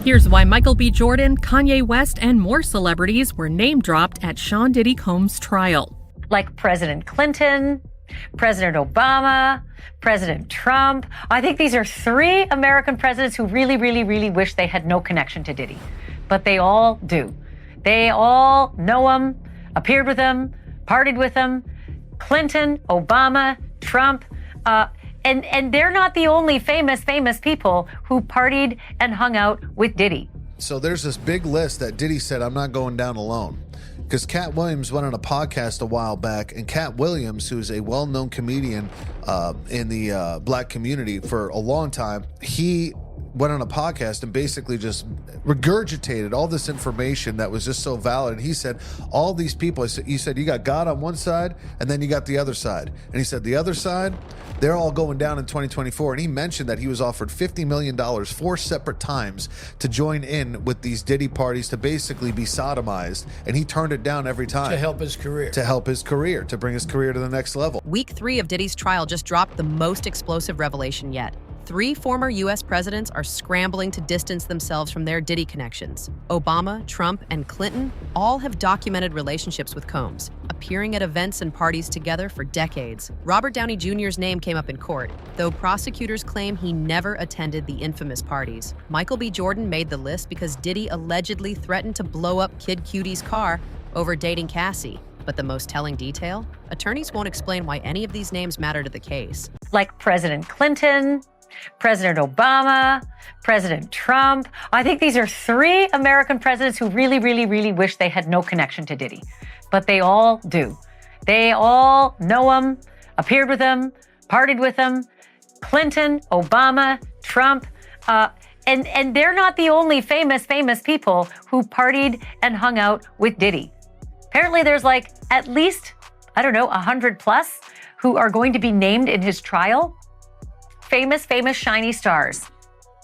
Here's why Michael B. Jordan, Kanye West, and more celebrities were name-dropped at Sean Diddy Combs' trial. Like President Clinton, President Obama, President Trump. I think these are three American presidents who really, really, really wish they had no connection to Diddy. But they all do. They all know him, appeared with him, partied with him. Clinton, Obama, Trump, and they're not the only famous people who partied and hung out with Diddy. So there's this big list that Diddy said, I'm not going down alone. Because Cat Williams went on a podcast a while back, and Cat Williams, who's a well-known comedian in the black community for a long time, he went on a podcast and basically just regurgitated all this information that was just so valid. And he said, all these people, he said, you got God on one side, and then you got the other side. And he said, the other side, they're all going down in 2024. And he mentioned that he was offered $50 million 4 separate times to join in with these Diddy parties to basically be sodomized. And he turned it down every time. To help his career. To bring his career to the next level. Week 3 of Diddy's trial just dropped the most explosive revelation yet. 3 former U.S. presidents are scrambling to distance themselves from their Diddy connections. Obama, Trump, and Clinton all have documented relationships with Combs, appearing at events and parties together for decades. Robert Downey Jr.'s name came up in court, though prosecutors claim he never attended the infamous parties. Michael B. Jordan made the list because Diddy allegedly threatened to blow up Kid Cudi's car over dating Cassie. But the most telling detail? Attorneys won't explain why any of these names matter to the case. Like President Clinton, President Obama, President Trump. I think these are 3 American presidents who really, really, really wish they had no connection to Diddy. But they all do. They all know him, appeared with him, partied with him. Clinton, Obama, Trump, and they're not the only famous people who partied and hung out with Diddy. Apparently there's like at least, 100 plus who are going to be named in his trial. Famous, shiny stars.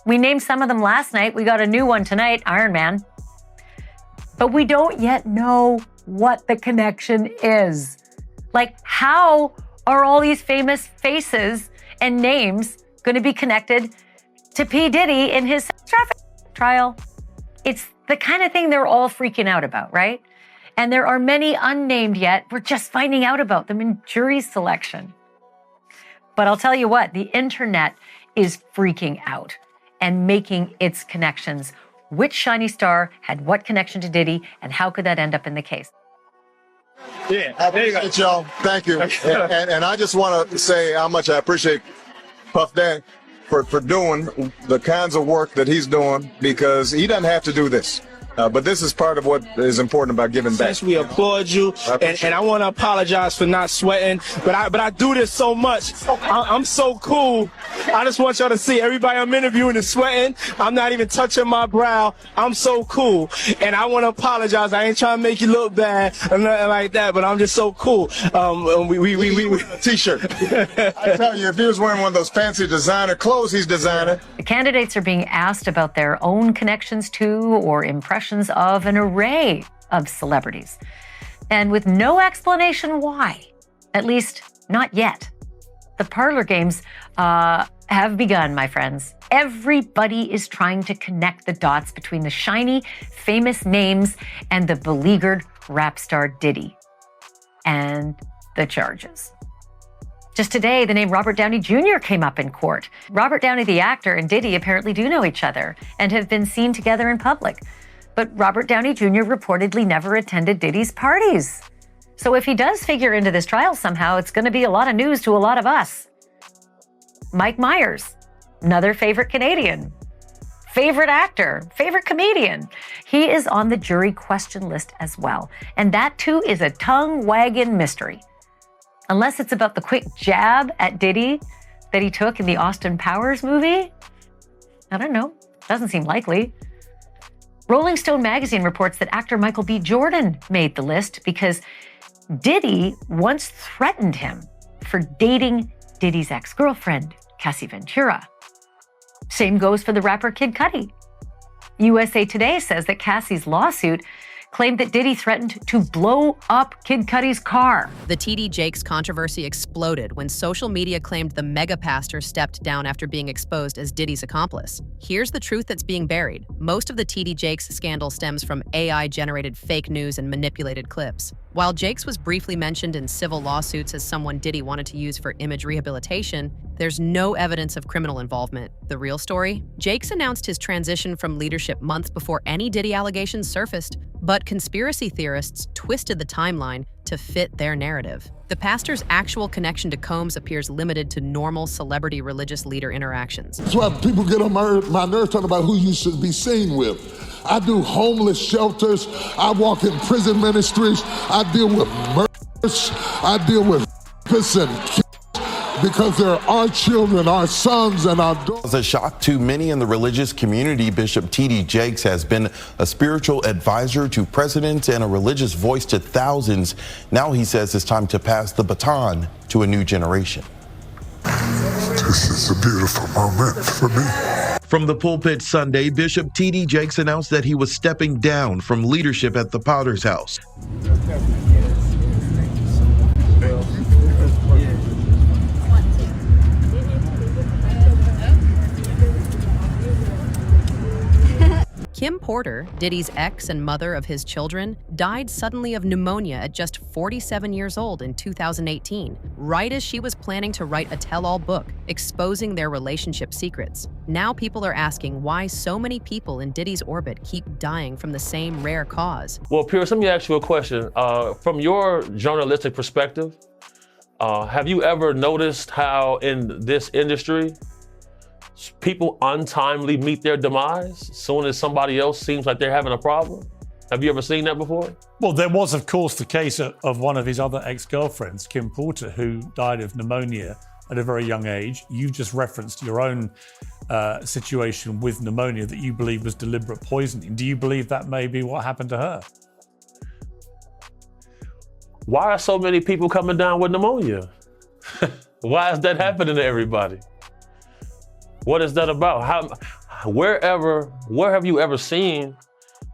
We named some of them last night. We got a new one tonight, Iron Man. But we don't yet know what the connection is. Like, how are all these famous faces and names going to be connected to P. Diddy in his traffic trial? It's the kind of thing they're all freaking out about, right? And there are many unnamed yet. We're just finding out about them in jury selection. But I'll tell you what, the internet is freaking out and making its connections. Which shiny star had what connection to Diddy, and how could that end up in the case? Yeah, I appreciate y'all. Thank you. And I just want to say how much I appreciate Puff Daddy for doing the kinds of work that he's doing, because he doesn't have to do this. But this is part of what is important about giving back. Since we applaud you, and I want to apologize for not sweating, but I do this so much. I'm so cool. I just want y'all to see everybody I'm interviewing is sweating. I'm not even touching my brow. I'm so cool, and I want to apologize. I ain't trying to make you look bad or nothing like that, but I'm just so cool. We a t-shirt. I tell you, if he was wearing one of those fancy designer clothes he's designing. The candidates are being asked about their own connections to or impressions of an array of celebrities, and with no explanation why, at least not yet. The parlor games have begun, my friends. Everybody is trying to connect the dots between the shiny, famous names and the beleaguered rap star Diddy and the charges. Just today, the name Robert Downey Jr. came up in court. Robert Downey, the actor, and Diddy apparently do know each other and have been seen together in public. But Robert Downey Jr. reportedly never attended Diddy's parties. So if he does figure into this trial somehow, it's going to be a lot of news to a lot of us. Mike Myers, another favorite Canadian, favorite actor, favorite comedian. He is on the jury question list as well. And that too is a tongue-wagging mystery. Unless it's about the quick jab at Diddy that he took in the Austin Powers movie. I don't know. Doesn't seem likely. Rolling Stone magazine reports that actor Michael B. Jordan made the list because Diddy once threatened him for dating Diddy's ex-girlfriend, Cassie Ventura. Same goes for the rapper Kid Cudi. USA Today says that Cassie's lawsuit claimed that Diddy threatened to blow up Kid Cudi's car. The TD Jakes controversy exploded when social media claimed the mega pastor stepped down after being exposed as Diddy's accomplice. Here's the truth that's being buried. Most of the TD Jakes scandal stems from AI-generated fake news and manipulated clips. While Jakes was briefly mentioned in civil lawsuits as someone Diddy wanted to use for image rehabilitation, there's no evidence of criminal involvement. The real story? Jakes announced his transition from leadership months before any Diddy allegations surfaced, but conspiracy theorists twisted the timeline to fit their narrative. The pastor's actual connection to Combs appears limited to normal celebrity religious leader interactions. That's why people get on my nerves talking about who you should be seen with. I do homeless shelters. I walk in prison ministries. I deal with murders. I deal with and because they're our children, our sons, and our daughters. As a shock to many in the religious community, Bishop TD Jakes has been a spiritual advisor to presidents and a religious voice to thousands. Now he says it's time to pass the baton to a new generation. This is a beautiful moment for me. From the pulpit Sunday, Bishop TD Jakes announced that he was stepping down from leadership at the Potter's House. Kim Porter, Diddy's ex and mother of his children, died suddenly of pneumonia at just 47 years old in 2018, right as she was planning to write a tell-all book exposing their relationship secrets. Now people are asking why so many people in Diddy's orbit keep dying from the same rare cause. Well, Pierce, let me ask you a question. From your journalistic perspective, have you ever noticed how in this industry, people untimely meet their demise as soon as somebody else seems like they're having a problem? Have you ever seen that before? Well, there was, of course, the case of one of his other ex-girlfriends, Kim Porter, who died of pneumonia at a very young age. You just referenced your own situation with pneumonia that you believe was deliberate poisoning. Do you believe that may be what happened to her? Why are so many people coming down with pneumonia? Why is that happening to everybody? What is that about? Where have you ever seen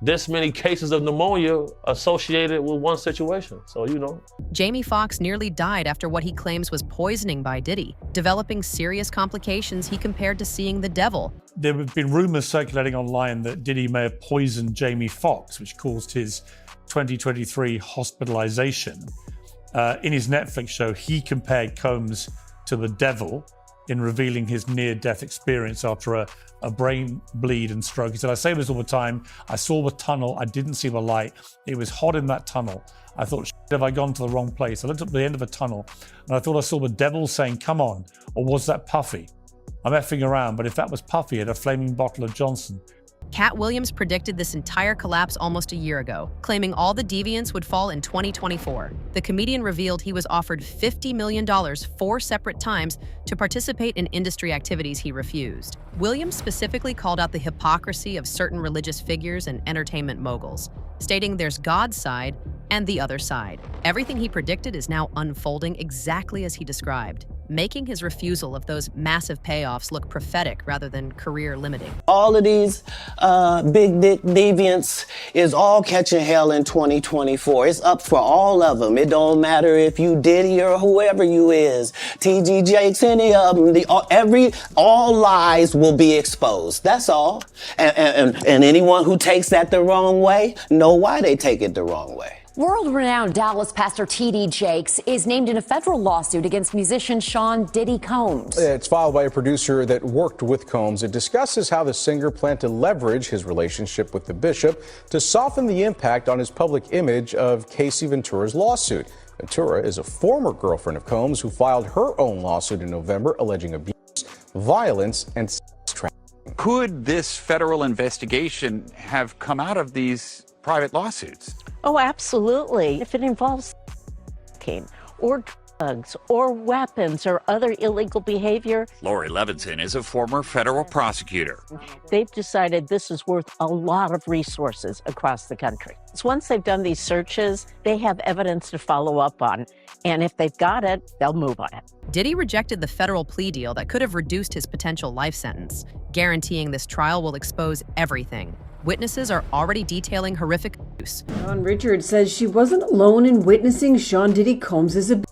this many cases of pneumonia associated with one situation? So, you know. Jamie Foxx nearly died after what he claims was poisoning by Diddy, developing serious complications he compared to seeing the devil. There have been rumors circulating online that Diddy may have poisoned Jamie Foxx, which caused his 2023 hospitalization. In his Netflix show, he compared Combs to the devil in revealing his near-death experience after a brain bleed and stroke. He said, I say this all the time, I saw the tunnel, I didn't see the light. It was hot in that tunnel. I thought, have I gone to the wrong place? I looked up the end of a tunnel and I thought I saw the devil saying, come on, or was that Puffy? I'm effing around, but if that was Puffy, had a flaming bottle of Johnson. Cat Williams predicted this entire collapse almost a year ago, claiming all the deviants would fall in 2024. The comedian revealed he was offered $50 million 4 separate times to participate in industry activities he refused. Williams specifically called out the hypocrisy of certain religious figures and entertainment moguls, stating there's God's side and the other side. Everything he predicted is now unfolding exactly as he described, making his refusal of those massive payoffs look prophetic rather than career-limiting. All of these big dick deviants is all catching hell in 2024. It's up for all of them. It don't matter if you Diddy or whoever you is, TD Jakes, any of them. All lies will be exposed. That's all. And anyone who takes that the wrong way, know why they take it the wrong way. World-renowned Dallas pastor TD Jakes is named in a federal lawsuit against musician Sean Diddy Combs. It's filed by a producer that worked with Combs. It discusses how the singer planned to leverage his relationship with the bishop to soften the impact on his public image of Cassie Ventura's lawsuit. Ventura is a former girlfriend of Combs who filed her own lawsuit in November alleging abuse, violence, and sex trafficking. Could this federal investigation have come out of these private lawsuits? Oh, absolutely. If it involves cocaine or drugs or weapons or illegal illegal behavior. Lori Levinson is a former federal prosecutor. They've decided this is worth a lot of resources across the country. So once they've done these searches, they have evidence to follow up on. And if they've got it, they'll move on it. Diddy rejected the federal plea deal that could have reduced his potential life sentence, guaranteeing this trial will expose everything. Witnesses are already detailing horrific abuse. Dawn Richards says she wasn't alone in witnessing Sean Diddy Combs' abuse.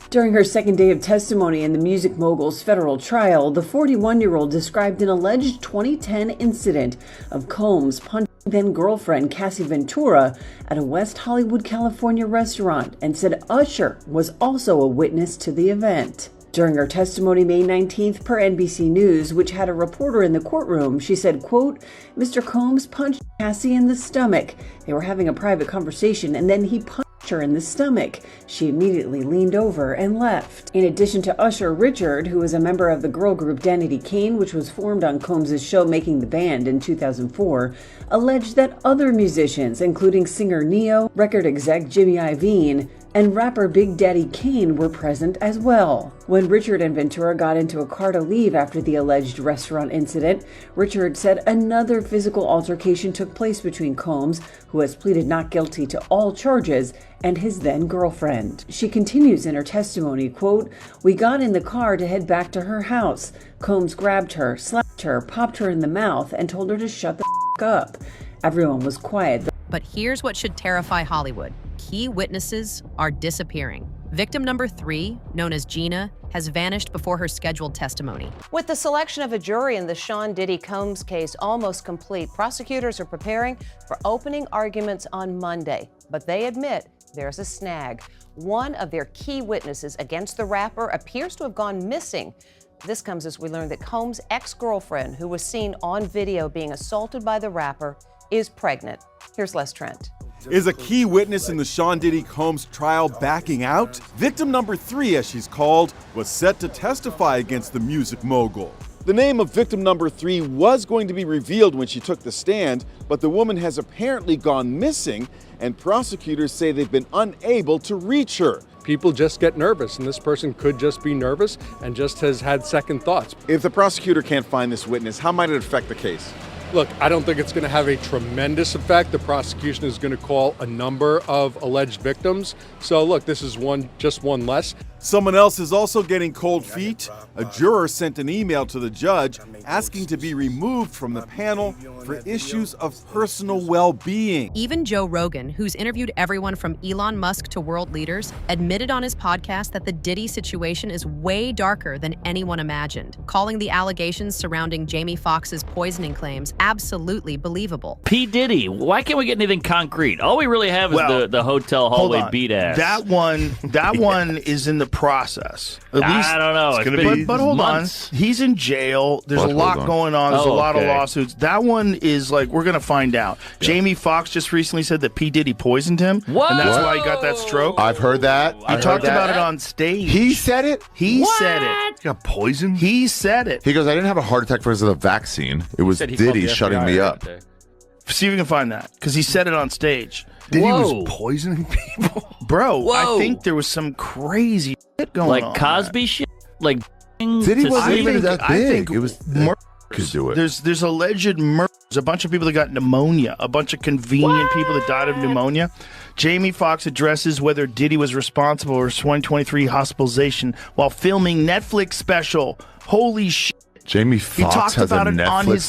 During her second day of testimony in the music mogul's federal trial, the 41-year-old described an alleged 2010 incident of Combs punching then-girlfriend Cassie Ventura at a West Hollywood, California restaurant and said Usher was also a witness to the event. During her testimony May 19th per NBC News, which had a reporter in the courtroom, she said, quote, Mr. Combs punched Cassie in the stomach. They were having a private conversation and then he punched her in the stomach. She immediately leaned over and left. In addition to Usher, Richard, who was a member of the girl group Downey Jr, which was formed on Combs' show Making the Band in 2004, alleged that other musicians, including singer Neo, record exec Jimmy Iovine, and rapper Big Daddy Kane were present as well. When Richard and Ventura got into a car to leave after the alleged restaurant incident, Richard said another physical altercation took place between Combs, who has pleaded not guilty to all charges, and his then-girlfriend. She continues in her testimony, quote, we got in the car to head back to her house. Combs grabbed her, slapped her, popped her in the mouth, and told her to shut the f*** up. Everyone was quiet. But here's what should terrify Hollywood. Key witnesses are disappearing. Victim number 3, known as Gina, has vanished before her scheduled testimony. With the selection of a jury in the Sean Diddy Combs case almost complete, prosecutors are preparing for opening arguments on Monday. But they admit there's a snag. One of their key witnesses against the rapper appears to have gone missing. This comes as we learn that Combs' ex-girlfriend, who was seen on video being assaulted by the rapper, is pregnant. Here's Les Trent. Is a key witness in the Sean Diddy Combs trial backing out? Victim number 3, as she's called, was set to testify against the music mogul. The name of victim number 3 was going to be revealed when she took the stand, but the woman has apparently gone missing, and prosecutors say they've been unable to reach her. People just get nervous, and this person could just be nervous and just has had second thoughts. If the prosecutor can't find this witness, how might it affect the case? Look, I don't think it's going to have a tremendous effect. The prosecution is going to call a number of alleged victims. So look, this is just one less. Someone else is also getting cold feet. A juror sent an email to the judge asking to be removed from the panel for issues of personal well-being. Even Joe Rogan, who's interviewed everyone from Elon Musk to world leaders, admitted on his podcast that the Diddy situation is way darker than anyone imagined, calling the allegations surrounding Jamie Foxx's poisoning claims absolutely believable. P. Diddy, why can't we get anything concrete? All we really have is the hotel hallway beat ass. That one is in the process. At least, I don't know. But hold months. on. He's in jail. There's a lot going on. There's a lot of lawsuits. That one is like, we're going to find out. Yeah. Jamie Foxx just recently said that P. Diddy poisoned him. Whoa. And that's why he got that stroke. I've heard that. He talked about it on stage. He said it? He said it. He got poisoned? He said it. He goes, I didn't have a heart attack because of the vaccine. It was Diddy shutting me up. See if we can find that, because he said it on stage. Diddy was poisoning people? Bro, I think there was some crazy shit going on. Like Cosby shit? Like Diddy wasn't even that big. I think it was could do it. There's alleged murders. A bunch of people that got pneumonia. A bunch of convenient people that died of pneumonia. Jamie Foxx addresses whether Diddy was responsible for his 2023 hospitalization while filming Netflix special. Holy shit. Jamie Foxx has a Netflix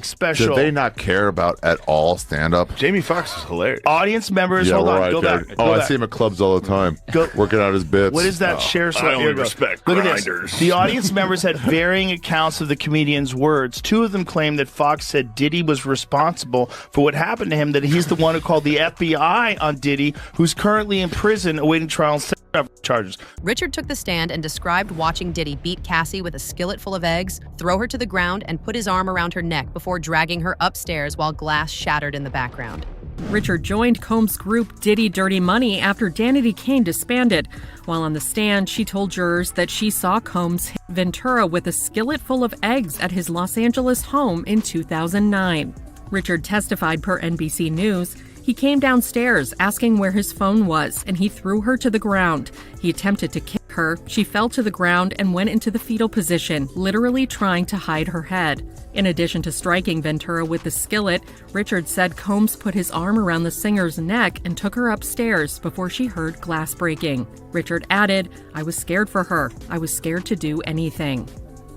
special. Did they not care about at all stand-up? Jamie Foxx is hilarious. Audience members, hold on, go back. I see him at clubs all the time, working out his bits. What is that? Share slip. I only respect grinders. Look at this. The audience members had varying accounts of the comedian's words. Two of them claimed that Foxx said Diddy was responsible for what happened to him, that he's the one who called the FBI on Diddy, who's currently in prison awaiting trial on charges. Richard took the stand and described watching Diddy beat Cassie with a skillet full of eggs, throw her to the ground, and put his arm around her neck before dragging her upstairs while glass shattered in the background. Richard joined Combs' group Diddy Dirty Money after Downey Jr disbanded. While on the stand, she told jurors that she saw Combs hit Ventura with a skillet full of eggs at his Los Angeles home in 2009. Richard testified per NBC News. He came downstairs asking where his phone was, and he threw her to the ground. He attempted to kick her. She fell to the ground and went into the fetal position, literally trying to hide her head. In addition to striking Ventura with the skillet, Richard said Combs put his arm around the singer's neck and took her upstairs before she heard glass breaking. Richard added, "I was scared for her. I was scared to do anything."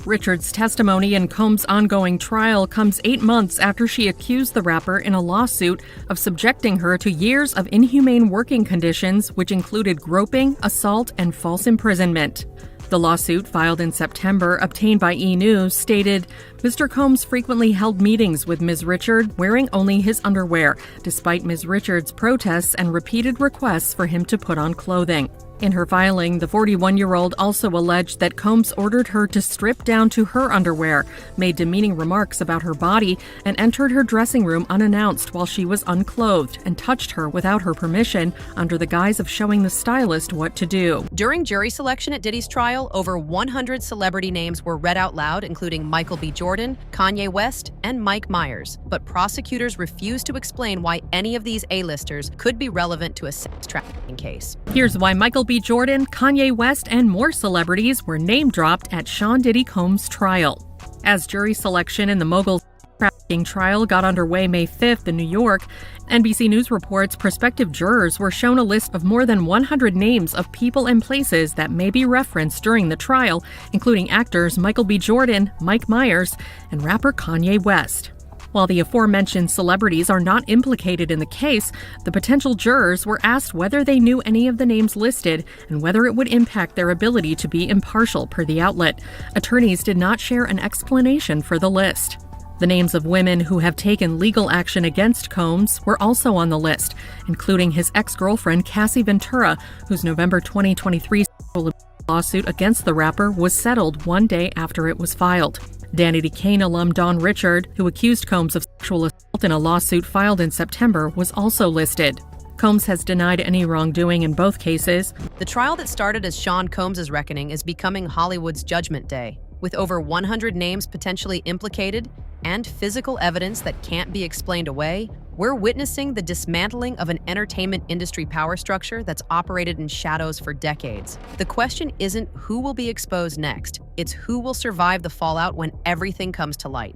Richards' testimony in Combs' ongoing trial comes 8 months after she accused the rapper in a lawsuit of subjecting her to years of inhumane working conditions, which included groping, assault, and false imprisonment. The lawsuit, filed in September, obtained by E! News, stated, Mr. Combs frequently held meetings with Ms. Richard wearing only his underwear, despite Ms. Richards' protests and repeated requests for him to put on clothing. In her filing, the 41-year-old also alleged that Combs ordered her to strip down to her underwear, made demeaning remarks about her body, and entered her dressing room unannounced while she was unclothed, and touched her without her permission under the guise of showing the stylist what to do. During jury selection at Diddy's trial, over 100 celebrity names were read out loud, including Michael B. Jordan, Kanye West, and Mike Myers. But prosecutors refused to explain why any of these A-listers could be relevant to a sex trafficking case. Here's why Michael B. Jordan, Kanye West, and more celebrities were name-dropped at Sean Diddy Combs' trial. As jury selection in the mogul trafficking trial got underway May 5th in New York, NBC News reports prospective jurors were shown a list of more than 100 names of people and places that may be referenced during the trial, including actors Michael B. Jordan, Mike Myers, and rapper Kanye West. While the aforementioned celebrities are not implicated in the case, the potential jurors were asked whether they knew any of the names listed and whether it would impact their ability to be impartial, per the outlet. Attorneys did not share an explanation for the list. The names of women who have taken legal action against Combs were also on the list, including his ex-girlfriend Cassie Ventura, whose November 2023 lawsuit against the rapper was settled one day after it was filed. Danny Kane alum Don Richard, who accused Combs of sexual assault in a lawsuit filed in September, was also listed. Combs has denied any wrongdoing in both cases. The trial that started as Sean Combs' reckoning is becoming Hollywood's Judgment Day. With over 100 names potentially implicated and physical evidence that can't be explained away, we're witnessing the dismantling of an entertainment industry power structure that's operated in shadows for decades. The question isn't who will be exposed next, it's who will survive the fallout when everything comes to light.